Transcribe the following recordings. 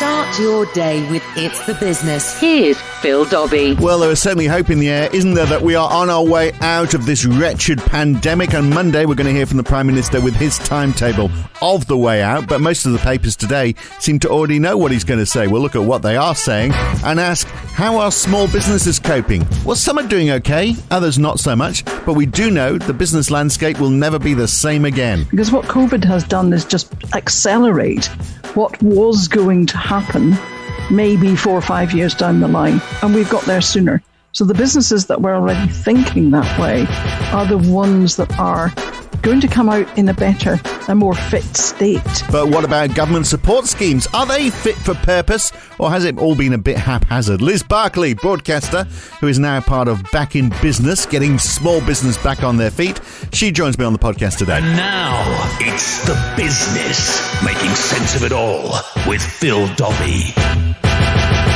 Start your day with It's the Business. Here's Phil Dobbie. Well, there is certainly hope in the air, isn't there, that we are on our way out of this wretched pandemic. On Monday, we're going to hear from the Prime Minister with his timetable of the way out. But most of the papers today seem to already know what he's going to say. We'll look at what they are saying and ask, how are small businesses coping? Well, some are doing okay, others not so much. But we do know the business landscape will never be the same again. Because what COVID has done is just accelerate what was going to happen maybe 4 or 5 years down the line. And we've got there sooner. So the businesses that were already thinking that way are the ones that are going to come out in a better and more fit state. But what about government support schemes? Are they fit for purpose, or has it all been a bit haphazard? Liz Barclay, broadcaster, who is now part of Back in Business, getting small business back on their feet. She joins me on the podcast today. And now, it's the business, making sense of it all with Phil Dobbie.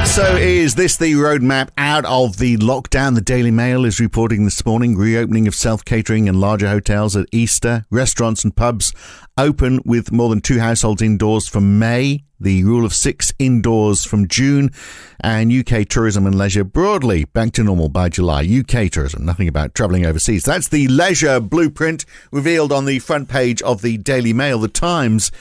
So is this the roadmap out of the lockdown? The Daily Mail is reporting this morning reopening of self-catering and larger hotels at Easter. Restaurants and pubs open with more than 2 households indoors from May. The rule of 6 indoors from June, and UK tourism and leisure broadly back to normal by July. UK tourism, nothing about travelling overseas. That's the leisure blueprint revealed on the front page of the Daily Mail. The Times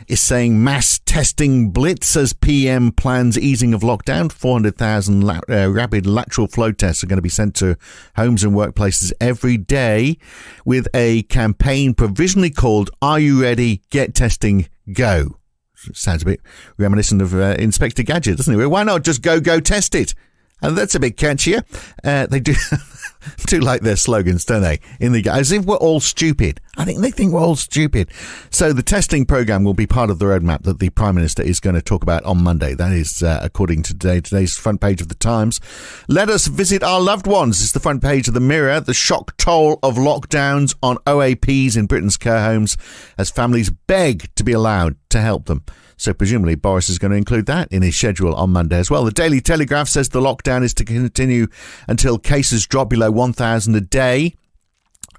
is saying mass testing blitz as PM plans easing of lockdown. 400,000 rapid lateral flow tests are going to be sent to homes and workplaces every day, with a campaign provisionally called Are You Ready? Get Testing, Go. Sounds a bit reminiscent of Inspector Gadget, doesn't it? Why not just go test it? And that's a bit catchier. They do like their slogans, don't they? As if we're all stupid. I think they think we're all stupid. So the testing program will be part of the roadmap that the Prime Minister is going to talk about on Monday. That is according to today's front page of the Times. Let us visit our loved ones. It's the front page of the Mirror. The shock toll of lockdowns on OAPs in Britain's care homes as families beg to be allowed to help them. So presumably Boris is going to include that in his schedule on Monday as well. The Daily Telegraph says the lockdown is to continue until cases drop below 1,000 a day.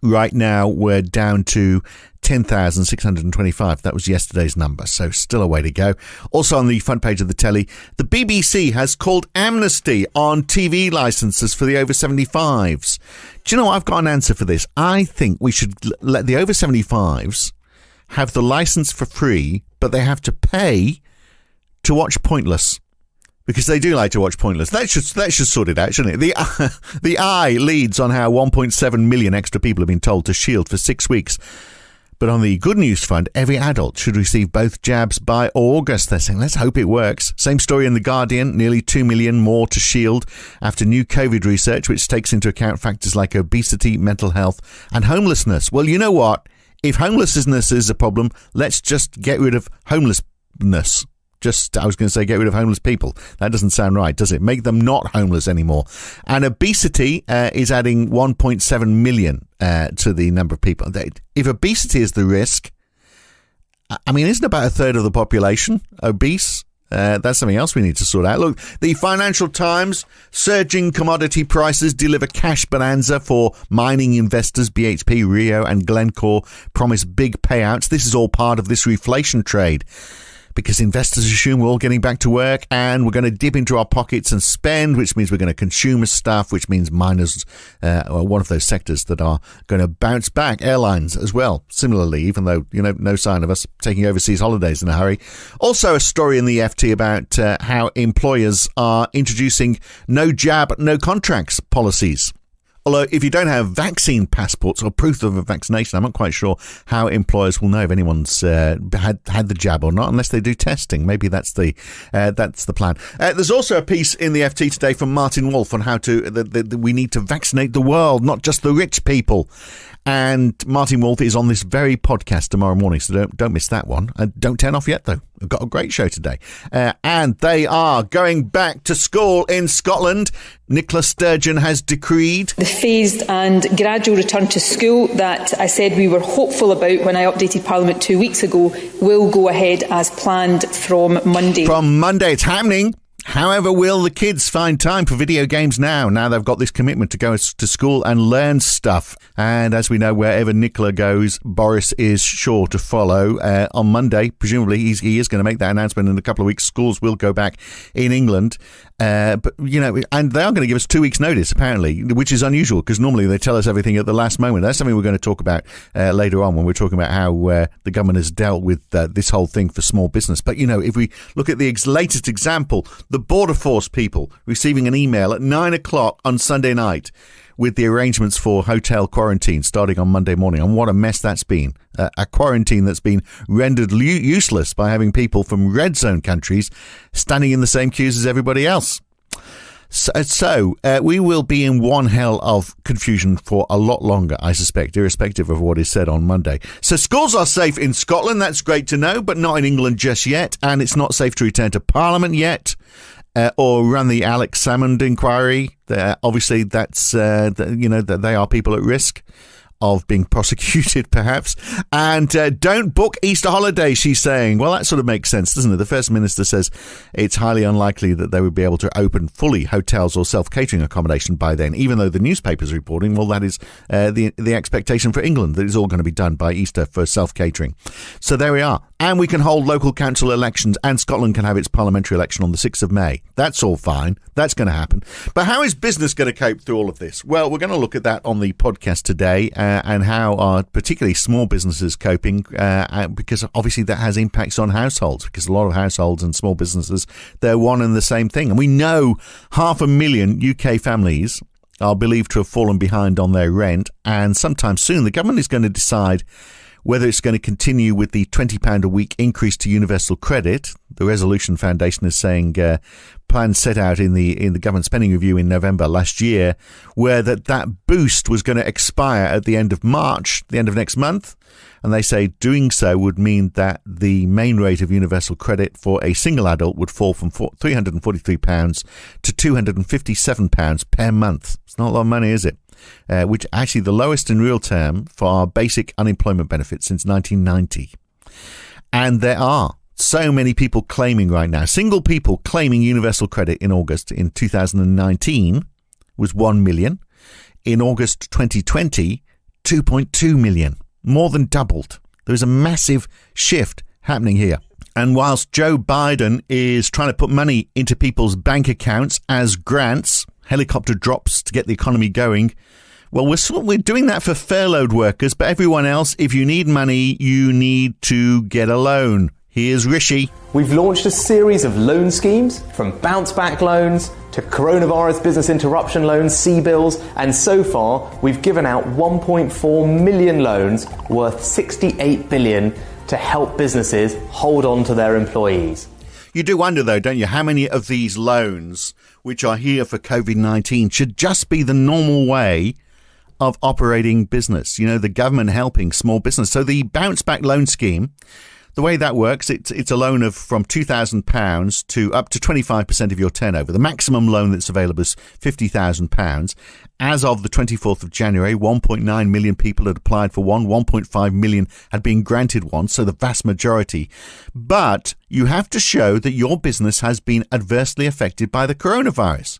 Right now, we're down to 10,625. That was yesterday's number, so still a way to go. Also on the front page of the telly, the BBC has called amnesty on TV licences for the over 75s. Do you know what? I've got an answer for this. I think we should let the over 75s have the licence for free, but they have to pay to watch Pointless, because they do like to watch Pointless. That should sort it out, shouldn't it? The Eye leads on how 1.7 million extra people have been told to shield for 6 weeks. But on the good news front, every adult should receive both jabs by August. They're saying, let's hope it works. Same story in The Guardian, nearly 2 million more to shield after new COVID research, which takes into account factors like obesity, mental health and homelessness. Well, you know what? If homelessness is a problem, let's just get rid of homelessness. I was going to say get rid of homeless people. That doesn't sound right, does it? Make them not homeless anymore. And obesity is adding 1.7 million to the number of people. If obesity is the risk, I mean, isn't about a third of the population obese? That's something else we need to sort out. Look, the Financial Times, surging commodity prices deliver cash bonanza for mining investors. BHP, Rio and Glencore promise big payouts. This is all part of this reflation trade, because investors assume we're all getting back to work and we're going to dip into our pockets and spend, which means we're going to consume stuff, which means miners are one of those sectors that are going to bounce back. Airlines as well, similarly, even though, no sign of us taking overseas holidays in a hurry. Also a story in the FT about how employers are introducing no jab, no contracts policies. Although if you don't have vaccine passports or proof of a vaccination, I'm not quite sure how employers will know if anyone's had the jab or not, unless they do testing. Maybe that's the plan. There's also a piece in the FT today from Martin Wolf on how we need to vaccinate the world, not just the rich people. And Martin Wolf is on this very podcast tomorrow morning, so don't miss that one. Don't turn off yet, though. We've got a great show today. And they are going back to school in Scotland. Nicola Sturgeon has decreed the phased and gradual return to school that I said we were hopeful about when I updated Parliament 2 weeks ago will go ahead as planned from Monday. From Monday, it's happening. However, will the kids find time for video games now they've got this commitment to go to school and learn stuff? And as we know, wherever Nicola goes, Boris is sure to follow. On Monday, presumably, he is going to make that announcement. In a couple of weeks, schools will go back in England. But, you know, and they are going to give us 2 weeks' notice, apparently, which is unusual because normally they tell us everything at the last moment. That's something we're going to talk about later on when we're talking about how the government has dealt with this whole thing for small business. But, you know, if we look at the latest example, the Border Force people receiving an email at 9 o'clock on Sunday night with the arrangements for hotel quarantine starting on Monday morning. And what a mess that's been. A quarantine that's been rendered useless by having people from red zone countries standing in the same queues as everybody else. So we will be in one hell of confusion for a lot longer, I suspect, irrespective of what is said on Monday. So schools are safe in Scotland. That's great to know, but not in England just yet. And it's not safe to return to Parliament yet. Or run the Alex Salmond inquiry. Obviously, that's that they are people at risk of being prosecuted, perhaps. And don't book Easter holiday, she's saying. Well, that sort of makes sense, doesn't it? The First Minister says it's highly unlikely that they would be able to open fully hotels or self-catering accommodation by then, even though the newspaper's reporting, well, that is the expectation for England, that it's all going to be done by Easter for self-catering. So there we are. And we can hold local council elections, and Scotland can have its parliamentary election on the 6th of May. That's all fine. That's going to happen. But how is business going to cope through all of this? Well, we're going to look at that on the podcast today, and how are particularly small businesses coping, because obviously that has impacts on households, because a lot of households and small businesses, they're one and the same thing. And we know 500,000 UK families are believed to have fallen behind on their rent, and sometime soon the government is going to decide whether it's going to continue with the £20 a week increase to universal credit. The Resolution Foundation is saying plans set out in the government spending review in November last year, where that boost was going to expire at the end of March, the end of next month. And they say doing so would mean that the main rate of universal credit for a single adult would fall from £343 to £257 per month. It's not a lot of money, is it? Which actually the lowest in real term for our basic unemployment benefits since 1990. And there are so many people claiming right now, single people claiming universal credit in August in 2019 was 1 million. In August 2020, 2.2 million. More than doubled. There's a massive shift happening here. And whilst Joe Biden is trying to put money into people's bank accounts as grants, helicopter drops to get the economy going, well, we're doing that for furloughed workers, but everyone else, if you need money, you need to get a loan. Here's Rishi. We've launched a series of loan schemes, from bounce back loans to coronavirus business interruption loans, C-bills, and so far we've given out 1.4 million loans worth 68 billion to help businesses hold on to their employees. You do wonder, though, don't you, how many of these loans, which are here for COVID-19, should just be the normal way of operating business? You know, the government helping small business. So the bounce back loan scheme, the way that works, it's a loan of from £2,000 to up to 25% of your turnover. The maximum loan that's available is £50,000. As of the 24th of January, 1.9 million people had applied for one. 1.5 million had been granted one, so the vast majority. But you have to show that your business has been adversely affected by the coronavirus.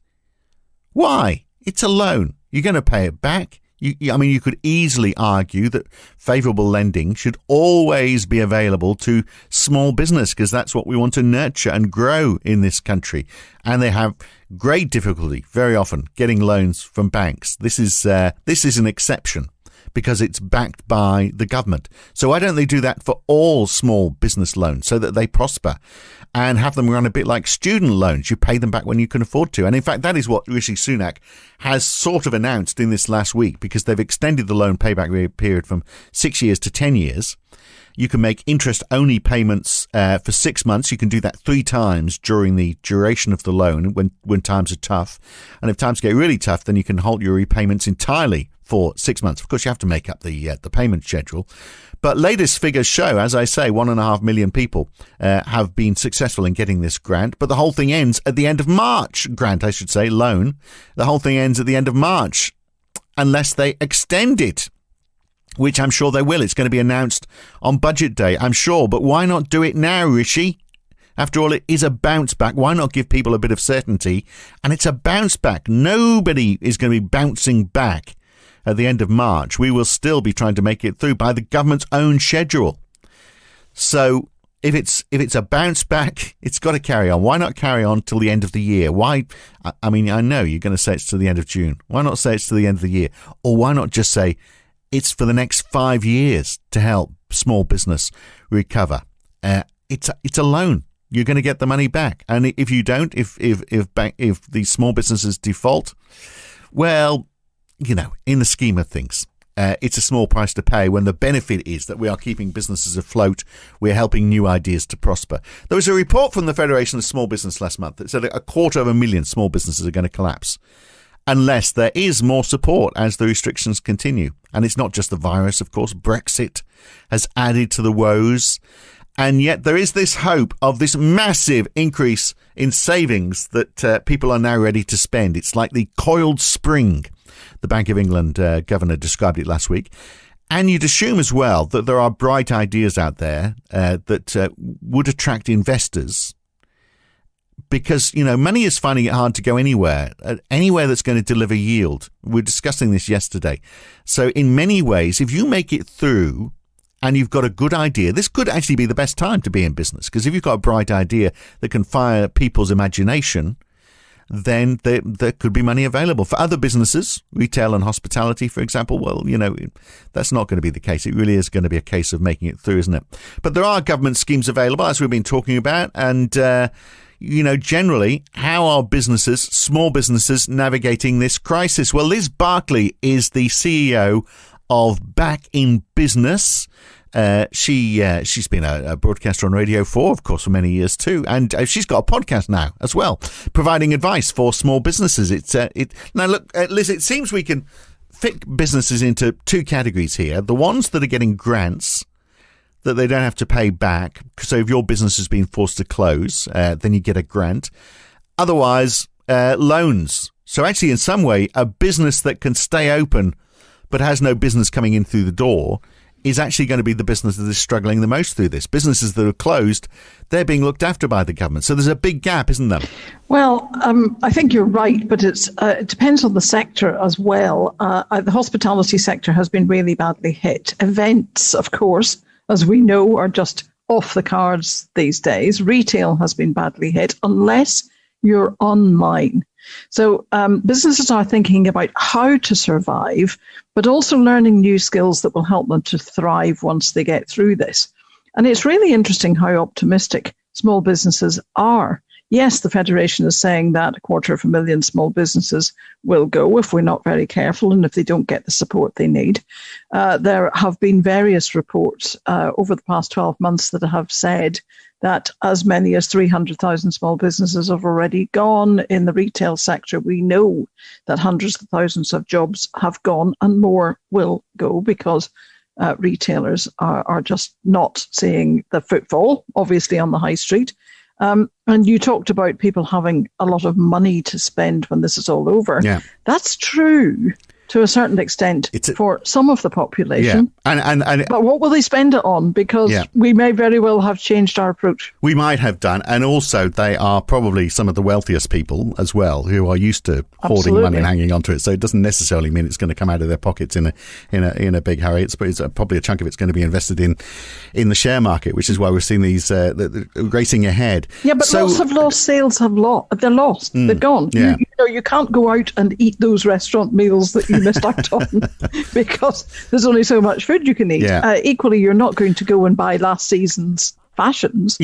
Why? It's a loan. You're going to pay it back. You could easily argue that favourable lending should always be available to small business, because that's what we want to nurture and grow in this country. And they have great difficulty, very often, getting loans from banks. This is an exception because it's backed by the government. So why don't they do that for all small business loans so that they prosper and have them run a bit like student loans? You pay them back when you can afford to. And in fact, that is what Rishi Sunak has sort of announced in this last week, because they've extended the loan payback period from 6 years to 10 years. You can make interest-only payments for 6 months. You can do that 3 times during the duration of the loan when times are tough. And if times get really tough, then you can halt your repayments entirely for 6 months. Of course, you have to make up the payment schedule. But latest figures show, as I say, 1.5 million people have been successful in getting this grant. But the whole thing ends at the end of March. Grant, I should say, loan. The whole thing ends at the end of March, unless they extend it, which I'm sure they will. It's going to be announced on budget day, I'm sure. But why not do it now, Rishi? After all, it is a bounce back. Why not give people a bit of certainty? And it's a bounce back. Nobody is going to be bouncing back at the end of March. We will still be trying to make it through by the government's own schedule. So if it's a bounce back, it's got to carry on. Why not carry on till the end of the year? Why? I mean, I know you're going to say it's to the end of June. Why not say it's to the end of the year? Or why not just say it's for the next 5 years to help small business recover? It's a loan. You're going to get the money back. And if you don't, if these small businesses default, well, you know, in the scheme of things, it's a small price to pay when the benefit is that we are keeping businesses afloat. We're helping new ideas to prosper. There was a report from the Federation of Small Business last month that said 250,000 small businesses are going to collapse unless there is more support as the restrictions continue. And it's not just the virus, of course. Brexit has added to the woes. And yet there is this hope of this massive increase in savings that people are now ready to spend. It's like the coiled spring. The Bank of England governor described it last week. And you'd assume as well that there are bright ideas out there that would attract investors because, you know, money is finding it hard to go anywhere that's going to deliver yield. We were discussing this yesterday. So in many ways, if you make it through and you've got a good idea, this could actually be the best time to be in business, because if you've got a bright idea that can fire people's imagination, then there could be money available. For other businesses, retail and hospitality, for example, well, you know, that's not going to be the case. It really is going to be a case of making it through, isn't it? But there are government schemes available, as we've been talking about, and you know, generally, how are businesses, small businesses, navigating this crisis? Well, Liz Barclay is the CEO of Back in Business. She's been a broadcaster on Radio 4, of course, for many years too, and she's got a podcast now as well, providing advice for small businesses. Now look, Liz, it seems we can fit businesses into two categories here: the ones that are getting grants that they don't have to pay back. So if your business has been forced to close, then you get a grant. Otherwise, loans. So actually, in some way, a business that can stay open but has no business coming in through the door is actually going to be the business that is struggling the most through this. Businesses that are closed, they're being looked after by the government. So there's a big gap, isn't there? Well, I think you're right, but it depends on the sector as well. The hospitality sector has been really badly hit. Events, of course, as we know, are just off the cards these days. Retail has been badly hit unless you're online. So businesses are thinking about how to survive, but also learning new skills that will help them to thrive once they get through this. And it's really interesting how optimistic small businesses are. Yes, the Federation is saying that 250,000 small businesses will go if we're not very careful and if they don't get the support they need. There have been various reports over the past 12 months that have said that as many as 300,000 small businesses have already gone in the retail sector. We know that hundreds of thousands of jobs have gone and more will go because retailers are just not seeing the footfall, obviously, on the high street. And you talked about people having a lot of money to spend when this is all over. Yeah. That's true to a certain extent for some of the population. Yeah. But what will they spend it on? Because we may very well have changed our approach. We might have done. And also they are probably some of the wealthiest people as well who are used to hoarding money and hanging onto it. So it doesn't necessarily mean it's going to come out of their pockets in a big hurry. It's probably a chunk of it's going to be invested in the share market, which is why we're seeing these racing ahead. Yeah, but lots of lost sales they're lost. They're gone. Yeah. You can't go out and eat those restaurant meals that you missed out on because there's only so much food you can eat. Yeah. Equally, you're not going to go and buy last season's fashions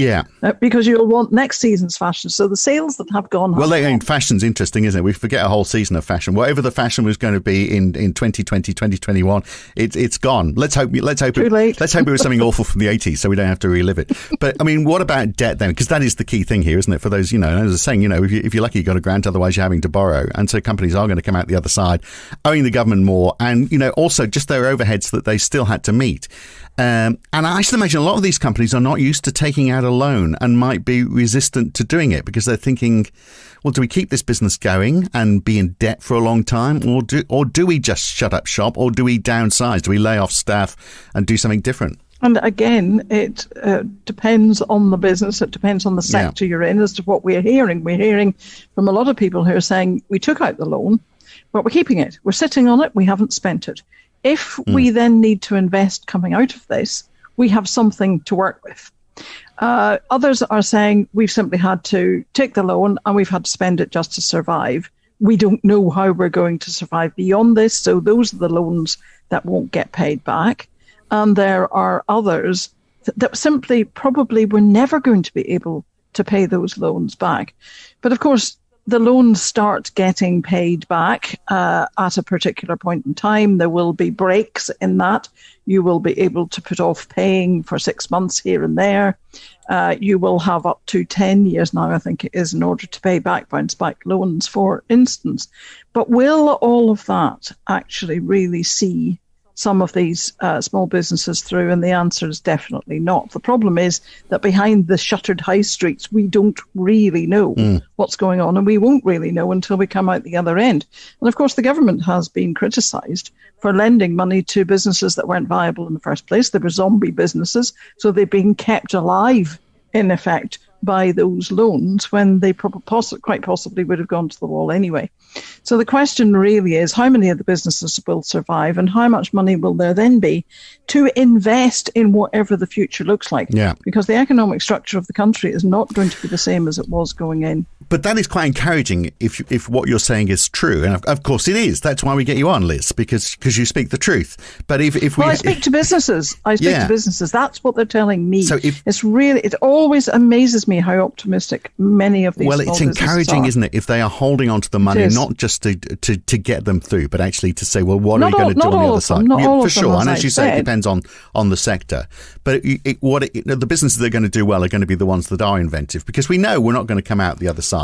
because you'll want next season's fashion. So the sales that have gone fashion's interesting, isn't it? We forget a whole season of fashion. Whatever the fashion was going to be in 2020, 2021, it's gone. Let's hope it was something awful from the 80s so we don't have to relive it. But I mean, what about debt then? Because that is the key thing here, isn't it? For those, as I was saying, if you're lucky, you got a grant, otherwise you're having to borrow. And so companies are going to come out the other side owing the government more, and also just their overheads that they still had to meet. And I should imagine a lot of these companies are not used to taking out a loan and might be resistant to doing it because they're thinking, well, do we keep this business going and be in debt for a long time, or do we just shut up shop, or do we downsize? Do we lay off staff and do something different? And again, it depends on the business. It depends on the sector you're in as to what we're hearing. We're hearing from a lot of people who are saying, we took out the loan, but we're keeping it. We're sitting on it. We haven't spent it. If we then need to invest coming out of this, we have something to work with. Others are saying we've simply had to take the loan and we've had to spend it just to survive. We don't know how we're going to survive beyond this. So those are the loans that won't get paid back. And there are others that simply probably were never going to be able to pay those loans back. But of course, the loans start getting paid back at a particular point in time. There will be breaks in that. You will be able to put off paying for 6 months here and there. You will have up to 10 years now, I think it is, in order to pay back bounce back loans, for instance. But will all of that actually really see some of these small businesses through? And the answer is definitely not. The problem is that behind the shuttered high streets, we don't really know what's going on, and we won't really know until we come out the other end. And of course, the government has been criticised for lending money to businesses that weren't viable in the first place. They were zombie businesses, so they've been kept alive, in effect, by those loans when they quite possibly would have gone to the wall anyway. So the question really is, how many of the businesses will survive, and how much money will there then be to invest in whatever the future looks like? Yeah. Because the economic structure of the country is not going to be the same as it was going in. But that is quite encouraging if what you're saying is true. And of course it is. That's why we get you on, Liz, because you speak the truth. But I speak to businesses. I speak to businesses. That's what they're telling me. So it always amazes me how optimistic many of these small businesses are. Well, it's encouraging, isn't it, if they are holding on to the money, not just to get them through, but actually to say, well, what are you going to do on the other side? For sure. And as you say, it depends on the sector. But the businesses that are going to do well are going to be the ones that are inventive, because we know we're not going to come out the other side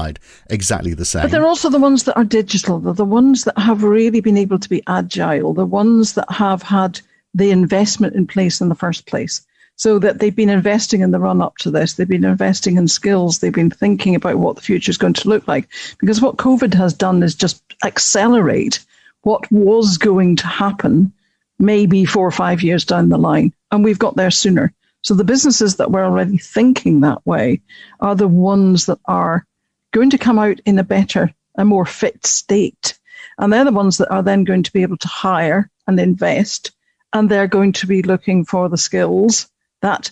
exactly the same. But they're also the ones that are digital. They're the ones that have really been able to be agile, the ones that have had the investment in place in the first place, so that they've been investing in the run up to this. They've been investing in skills. They've been thinking about what the future is going to look like. Because what COVID has done is just accelerate what was going to happen maybe 4 or 5 years down the line. And we've got there sooner. So the businesses that were already thinking that way are the ones that are going to come out in a more fit state. And they're the ones that are then going to be able to hire and invest. And they're going to be looking for the skills that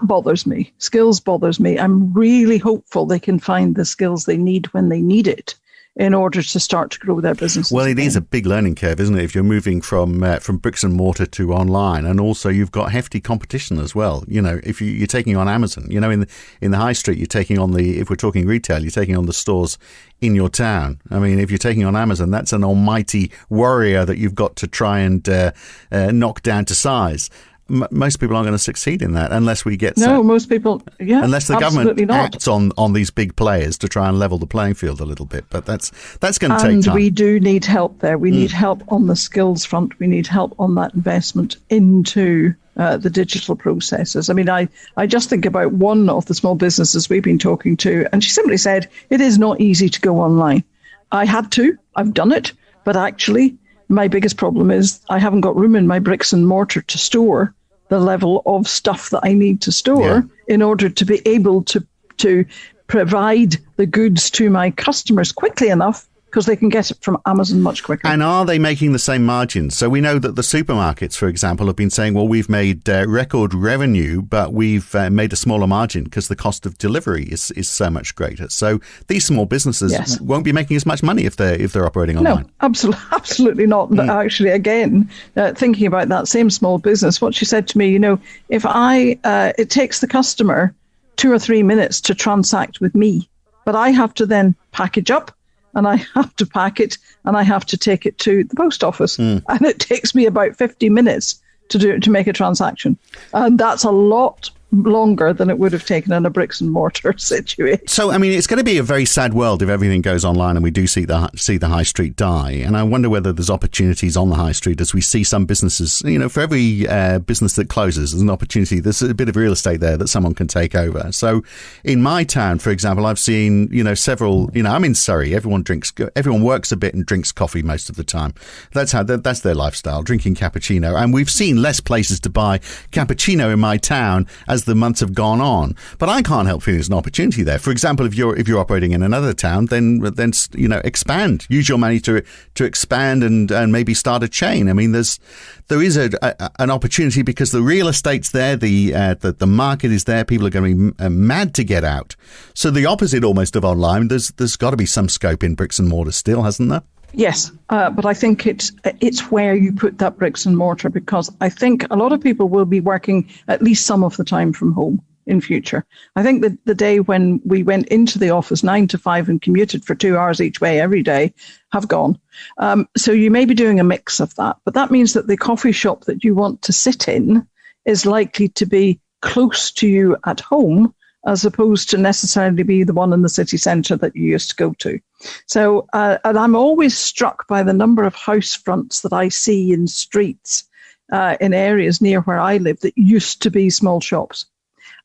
bothers me. Skills bothers me. I'm really hopeful they can find the skills they need when they need it in order to start to grow their business. Well, it is a big learning curve, isn't it, if you're moving from bricks and mortar to online, and also you've got hefty competition as well. You know, if you're taking on Amazon, you know, in the high street, you're taking on if we're talking retail, you're taking on the stores in your town. I mean, if you're taking on Amazon, that's an almighty warrior that you've got to try and knock down to size. Most people aren't going to succeed in that unless we get most people, unless the government acts on these big players to try and level the playing field a little bit. But that's going to take time. And we do need help there. We need help on the skills front. We need help on that investment into the digital processes. I mean, I just think about one of the small businesses we've been talking to, and she simply said, it is not easy to go online. I had to. I've done it. But actually, my biggest problem is I haven't got room in my bricks and mortar to store the level of stuff that I need to store in order to be able to provide the goods to my customers quickly enough, because they can get it from Amazon much quicker. And are they making the same margins? So we know that the supermarkets, for example, have been saying, well, we've made record revenue, but we've made a smaller margin because the cost of delivery is so much greater. So these small businesses won't be making as much money if they're operating online. No, absolutely not. Actually, again, thinking about that same small business, what she said to me, you know, if it takes the customer 2 or 3 minutes to transact with me, but I have to then package up, and I have to pack it, and I have to take it to the post office. And it takes me about 50 minutes to make a transaction. And that's a lot longer than it would have taken in a bricks and mortar situation. So, I mean, it's going to be a very sad world if everything goes online and we do see the high street die. And I wonder whether there's opportunities on the high street as we see some businesses, for every business that closes, there's an opportunity. There's a bit of real estate there that someone can take over. So in my town, for example, I've seen, several, I'm in Surrey. Everyone works a bit and drinks coffee most of the time. That's their lifestyle, drinking cappuccino. And we've seen less places to buy cappuccino in my town as the months have gone on. But I can't help feeling there's an opportunity there. For example, if you're operating in another town, then expand. Use your money to expand and maybe start a chain. I mean, there is an opportunity because the real estate's there, the market is there. People are going to be mad to get out. So the opposite almost of online. There's got to be some scope in bricks and mortar still, hasn't there? Yes, but I think it's where you put that bricks and mortar, because I think a lot of people will be working at least some of the time from home in future. I think that the day when we went into the office 9 to 5 and commuted for 2 hours each way every day have gone. So you may be doing a mix of that, but that means that the coffee shop that you want to sit in is likely to be close to you at home, as opposed to necessarily be the one in the city centre that you used to go to. So, and I'm always struck by the number of house fronts that I see in streets in areas near where I live that used to be small shops.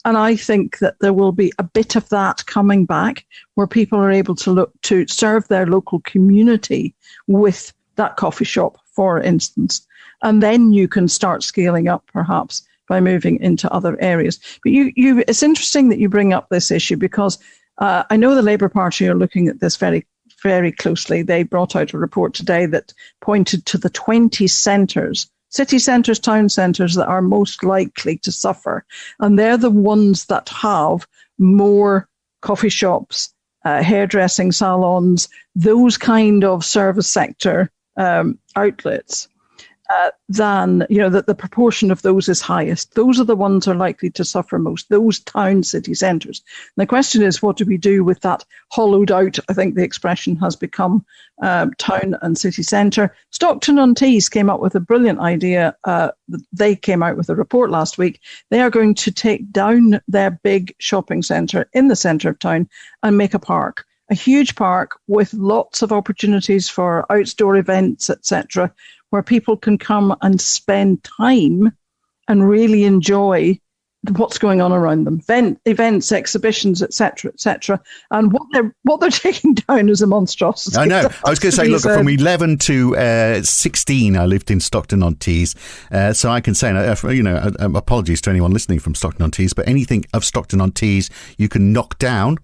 And I think that there will be a bit of that coming back, where people are able to look to serve their local community with that coffee shop, for instance. And then you can start scaling up, perhaps, by moving into other areas. But it's interesting that you bring up this issue, because I know the Labour Party are looking at this very, very closely. They brought out a report today that pointed to the 20 centres, city centres, town centres, that are most likely to suffer. And they're the ones that have more coffee shops, hairdressing salons, those kind of service sector outlets. Than, that the proportion of those is highest. Those are the ones that are likely to suffer most, those town city centres. And the question is, what do we do with that hollowed out, I think the expression has become, town and city centre? Stockton-on-Tees came up with a brilliant idea. They came out with a report last week. They are going to take down their big shopping centre in the centre of town and make a park. A huge park with lots of opportunities for outdoor events, etc., where people can come and spend time and really enjoy what's going on around them. Events, exhibitions, etc., etc. And what they're taking down is a monstrosity. I know. I was going to say, look, from 11 to 16, I lived in Stockton-on-Tees. So I can say, apologies to anyone listening from Stockton-on-Tees, but anything of Stockton-on-Tees you can knock down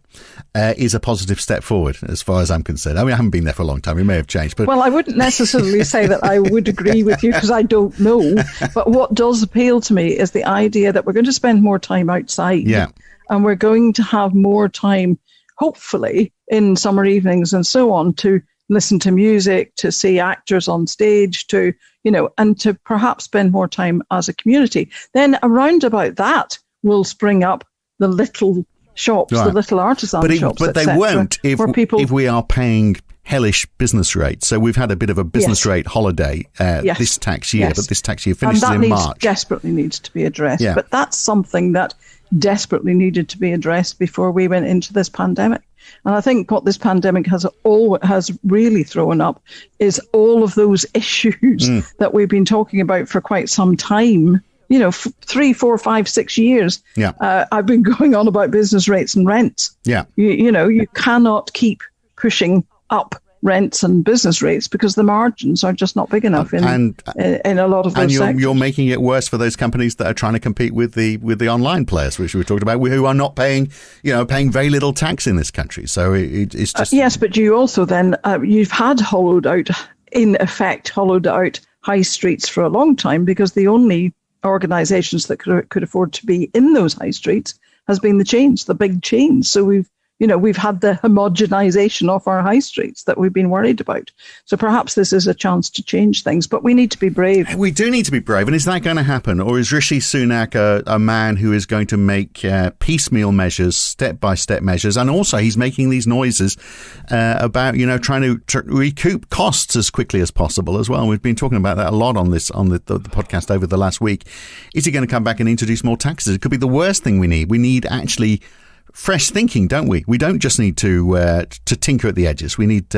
is a positive step forward, as far as I'm concerned. I mean, I haven't been there for a long time. It may have changed. But well, I wouldn't necessarily say that I would agree with you, because I don't know. But what does appeal to me is the idea that we're going to spend more time outside. Yeah. And we're going to have more time, hopefully, in summer evenings and so on, to listen to music, to see actors on stage, and to perhaps spend more time as a community. Then around about that will spring up the little shops, right, the little artisan shops, but they won't if we are paying hellish business rates. So we've had a bit of a business rate holiday this tax year, but this tax year finishes in March. Desperately needs to be addressed. Yeah. But that's something that desperately needed to be addressed before we went into this pandemic. And I think what this pandemic has really thrown up is all of those issues that we've been talking about for quite some time. 3, 4, 5, 6 years. Yeah. I've been going on about business rates and rents. Yeah. You cannot keep pushing up rents and business rates because the margins are just not big enough in a lot of those sectors. You're making it worse for those companies that are trying to compete with the online players, which we talked about, who are not paying very little tax in this country. So it's just yes, but you also then you've had hollowed out high streets for a long time, because the only organisations that could afford to be in those high streets has been the chains, the big chains. So we've we've had the homogenization of our high streets that we've been worried about. So perhaps this is a chance to change things, but we need to be brave. We do need to be brave. And is that going to happen? Or is Rishi Sunak a man who is going to make piecemeal measures, step-by-step measures? And also he's making these noises about, trying to recoup costs as quickly as possible as well. We've been talking about that a lot on the podcast over the last week. Is he going to come back and introduce more taxes? It could be the worst thing we need. We need actually fresh thinking, don't we? We don't just need to tinker at the edges. We need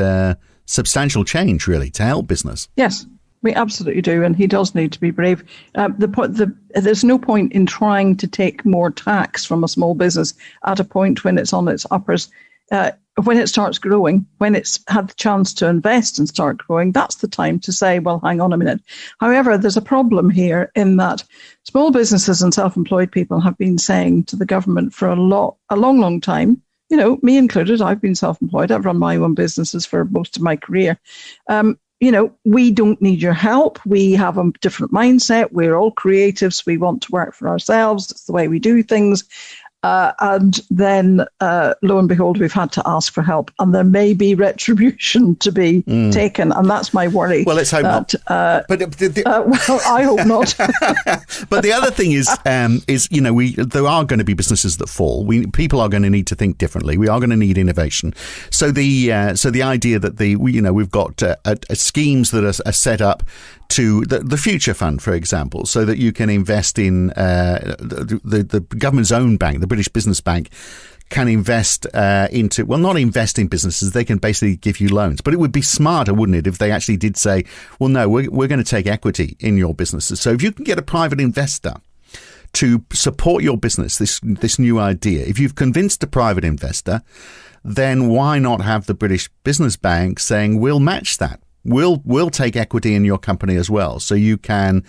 substantial change, really, to help business. Yes, we absolutely do, and he does need to be brave. There's no point in trying to take more tax from a small business at a point when it's on its uppers. When it starts growing, when it's had the chance to invest and start growing, that's the time to say, well, hang on a minute. However, there's a problem here in that small businesses and self-employed people have been saying to the government for a long time, me included, I've been self-employed. I've run my own businesses for most of my career. We don't need your help. We have a different mindset. We're all creatives. We want to work for ourselves. It's the way we do things. And then, lo and behold, we've had to ask for help, and there may be retribution to be taken, and that's my worry. Well, let's hope not. Well, I hope not. But the other thing is there are going to be businesses that fall. People are going to need to think differently. We are going to need innovation. So the idea that we've got schemes that are set up to the Future Fund, for example, so that you can invest in the government's own bank, the British Business Bank, can invest not invest in businesses. They can basically give you loans. But it would be smarter, wouldn't it, if they actually did say, well, no, we're going to take equity in your businesses. So if you can get a private investor to support your business, this new idea, if you've convinced a private investor, then why not have the British Business Bank saying, we'll match that? We'll take equity in your company as well, so you can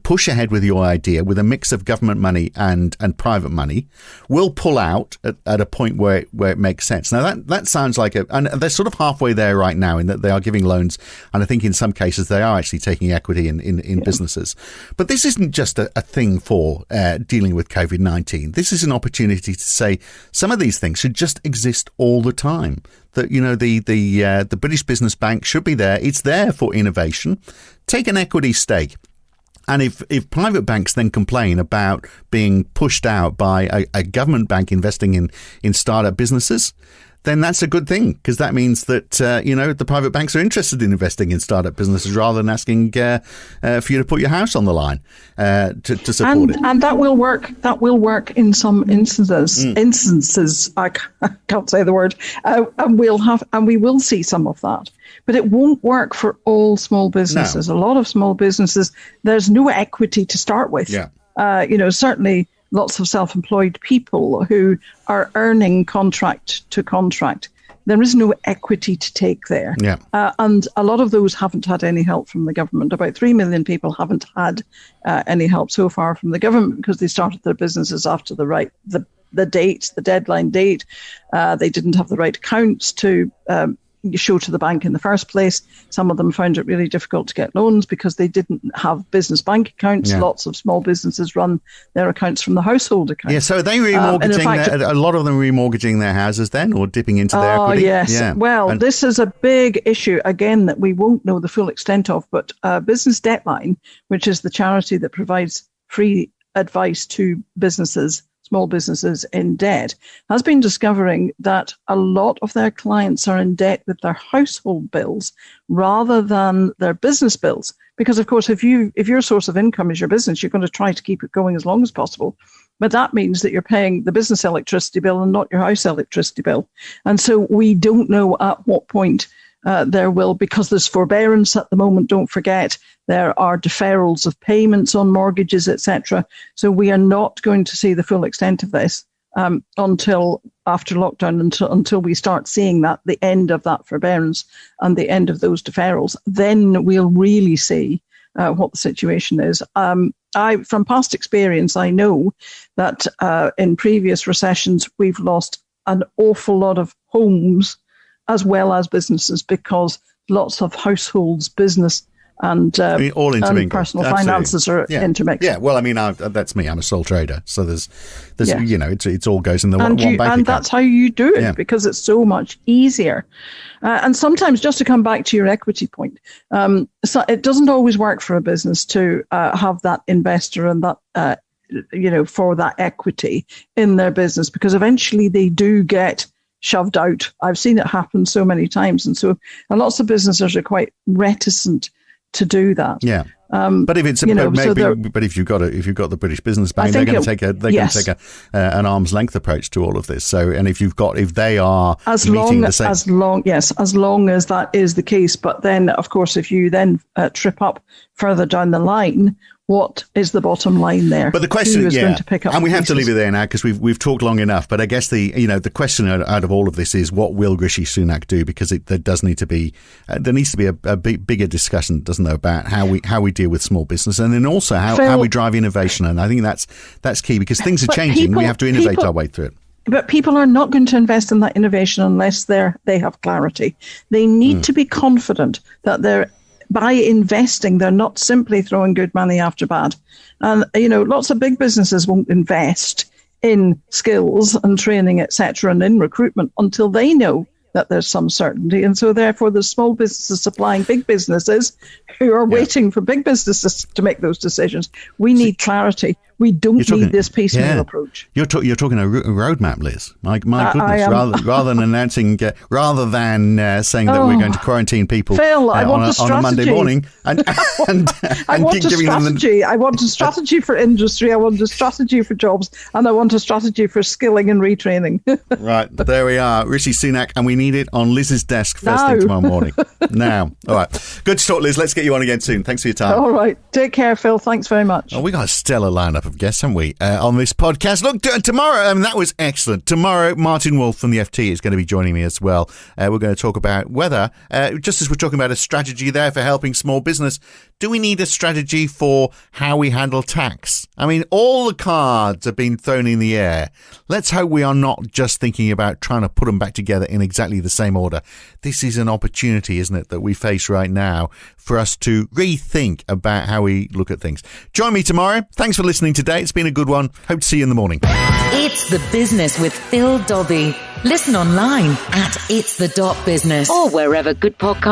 push ahead with your idea with a mix of government money and private money. We'll pull out at a point where it makes sense. Now that sounds like and they're sort of halfway there right now in that they are giving loans, and I think in some cases they are actually taking equity in businesses. But this isn't just a thing for dealing with COVID-19. This is an opportunity to say some of these things should just exist all the time. That the British Business Bank should be there. It's there for innovation. Take an equity stake. And if private banks then complain about being pushed out by a government bank investing in startup businesses, then that's a good thing, because that means that the private banks are interested in investing in startup businesses rather than asking for you to put your house on the line to support it. And that will work. That will work in some instances. I can't say the word. And we will see some of that. But it won't work for all small businesses. No. A lot of small businesses, there's no equity to start with. Yeah. Certainly lots of self-employed people who are earning contract to contract. There is no equity to take there. Yeah. And a lot of those haven't had any help from the government. About 3 million people haven't had any help so far from the government because they started their businesses after the deadline date. They didn't have the right accounts to show to the bank in the first place. Some of them found it really difficult to get loans because they didn't have business bank accounts. Yeah. Lots of small businesses run their accounts from the household account. Yeah, so are they remortgaging a lot of them remortgaging their houses then, or dipping into their equity? Yes. Yeah. Well, this is a big issue, again, that we won't know the full extent of, but Business Debtline, which is the charity that provides free advice to small businesses in debt, has been discovering that a lot of their clients are in debt with their household bills rather than their business bills. Because, of course, if your source of income is your business, you're going to try to keep it going as long as possible. But that means that you're paying the business electricity bill and not your house electricity bill. And so we don't know at what point there will, because there's forbearance at the moment, don't forget, there are deferrals of payments on mortgages, etc. So we are not going to see the full extent of this until after lockdown, until we start seeing the end of that forbearance and the end of those deferrals. Then we'll really see what the situation is. From past experience, I know that in previous recessions, we've lost an awful lot of homes as well as businesses, because lots of households, business and all intermingled. and personal Absolutely. finances are intermixed. Yeah, well, I mean, that's me. I'm a sole trader, so there's you know, it all goes in the one bank account. And that's how you do it, because it's so much easier. And sometimes, just to come back to your equity point, so it doesn't always work for a business to have that investor and that for that equity in their business, because eventually they do get shoved out. I've seen it happen so many times, and lots of businesses are quite reticent to do that. Yeah. But if it's but if you've got the British Business Bank, they're going to take an arm's length approach to all of this. So, and if they are as long as that is the case. But then, of course, if you then trip up further down the line, what is the bottom line there? But the question is going to pick up, and we have to leave it there now because we've talked long enough. But I guess the question out of all of this is, what will Rishi Sunak do? Because there needs to be a bigger discussion, doesn't there, about how we deal with small business, and then also how we drive innovation. And I think that's key, because things are changing. We have to innovate our way through it. But people are not going to invest in that innovation unless they have clarity. They need to be confident that by investing, they're not simply throwing good money after bad. And, lots of big businesses won't invest in skills and training, etc., and in recruitment until they know that there's some certainty. And so therefore the small businesses supplying big businesses who are waiting for big businesses to make those decisions. We need clarity. We don't need this piecemeal approach. You're talking a roadmap, Liz. My goodness! Rather than announcing, rather than saying that we're going to quarantine people, Phil, on a Monday morning, and I want a strategy. I want a strategy for industry. I want a strategy for jobs, and I want a strategy for skilling and retraining. Right, there we are, Rishi Sunak, and we need it on Liz's desk first thing tomorrow morning. Now, all right, good to talk, Liz. Let's get you on again soon. Thanks for your time. All right, take care, Phil. Thanks very much. Oh, we got a stellar lineup of guests, haven't we, on this podcast? Look, tomorrow, that was excellent. Tomorrow, Martin Wolf from the FT is going to be joining me as well. We're going to talk about whether, just as we're talking about a strategy there for helping small business, do we need a strategy for how we handle tax? I mean, all the cards have been thrown in the air. Let's hope we are not just thinking about trying to put them back together in exactly the same order. This is an opportunity, isn't it, that we face right now for us to rethink about how we look at things. Join me tomorrow. Thanks for listening today. It's been a good one. Hope to see you in the morning. It's the Business with Phil Dobbie. Listen online at itsthebusiness or wherever good podcasts